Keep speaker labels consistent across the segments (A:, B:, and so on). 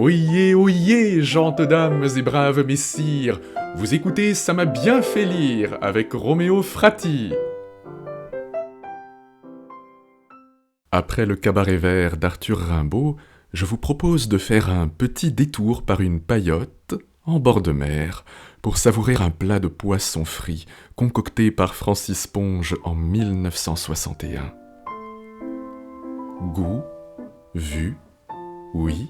A: Oyez, gentes dames et braves messires, vous écoutez Ça m'a bien fait lire avec Roméo Frati. Après le cabaret vert d'Arthur Rimbaud, je vous propose de faire un petit détour par une paillote en bord de mer pour savourer un plat de poisson frit concocté par Francis Ponge en 1961. Goût, vue, oui.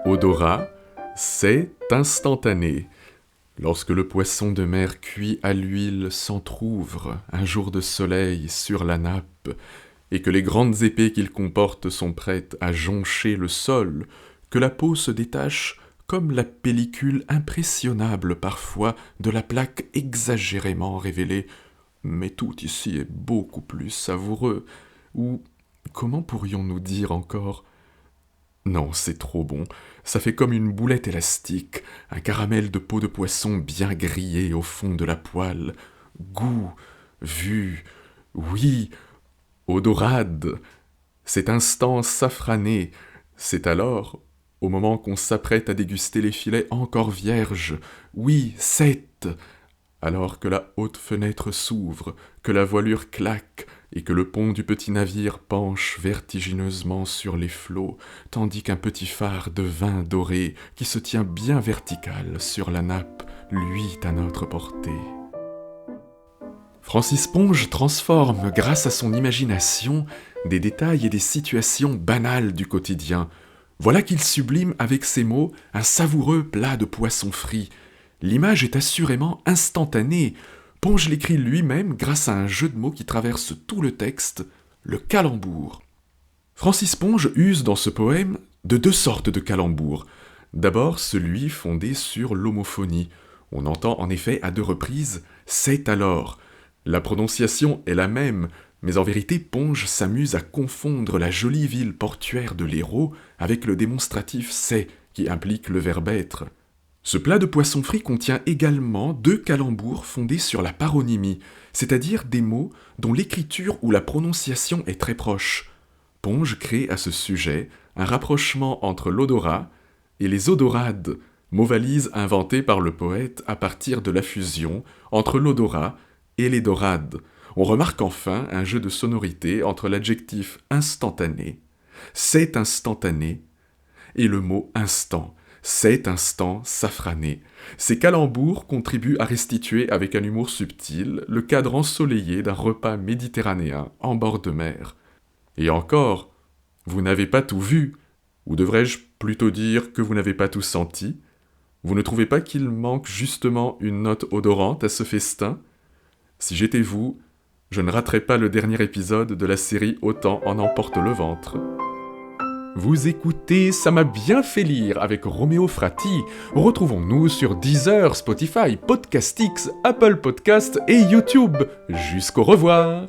A: Odorat, c'est instantané. Lorsque le poisson de mer cuit à l'huile s'entr'ouvre un jour de soleil sur la nappe, et que les grandes épées qu'il comporte sont prêtes à joncher le sol, que la peau se détache comme la pellicule impressionnable parfois de la plaque exagérément révélée, mais tout ici est beaucoup plus savoureux, ou comment pourrions-nous dire encore ? Non, c'est trop bon, ça fait comme une boulette élastique, un caramel de peau de poisson bien grillé au fond de la poêle. Goût, vue, oui, odorade, cet instant safrané, c'est alors, au moment qu'on s'apprête à déguster les filets encore vierges, oui, alors que la haute fenêtre s'ouvre, que la voilure claque, et que le pont du petit navire penche vertigineusement sur les flots, tandis qu'un petit phare de vin doré, qui se tient bien vertical sur la nappe, luit à notre portée. Francis Ponge transforme, grâce à son imagination, des détails et des situations banales du quotidien. Voilà qu'il sublime avec ses mots un savoureux plat de poisson frit. L'image est assurément instantanée. Ponge l'écrit lui-même grâce à un jeu de mots qui traverse tout le texte, le calembour. Francis Ponge use dans ce poème de deux sortes de calembours. D'abord celui fondé sur l'homophonie. On entend en effet à deux reprises « c'est alors ». La prononciation est la même, mais en vérité Ponge s'amuse à confondre la jolie ville portuaire de l'Hérault avec le démonstratif « c'est » qui implique le verbe être. Ce plat de poisson frit contient également deux calembours fondés sur la paronymie, c'est-à-dire des mots dont l'écriture ou la prononciation est très proche. Ponge crée à ce sujet un rapprochement entre l'odorat et les odorades, mots-valises inventés par le poète à partir de la fusion entre l'odorat et les dorades. On remarque enfin un jeu de sonorité entre l'adjectif instantané, c'est instantané, et le mot instant, cet instant safrané. Ces calembours contribuent à restituer avec un humour subtil le cadre ensoleillé d'un repas méditerranéen en bord de mer. Et encore, vous n'avez pas tout vu, ou devrais-je plutôt dire que vous n'avez pas tout senti ? Vous ne trouvez pas qu'il manque justement une note odorante à ce festin ? Si j'étais vous, je ne raterais pas le dernier épisode de la série Autant en emporte le ventre. Vous écoutez Ça m'a bien fait lire avec Roméo Frati. Retrouvons-nous sur Deezer, Spotify, Podcastix, Apple Podcasts et YouTube. Jusqu'au revoir.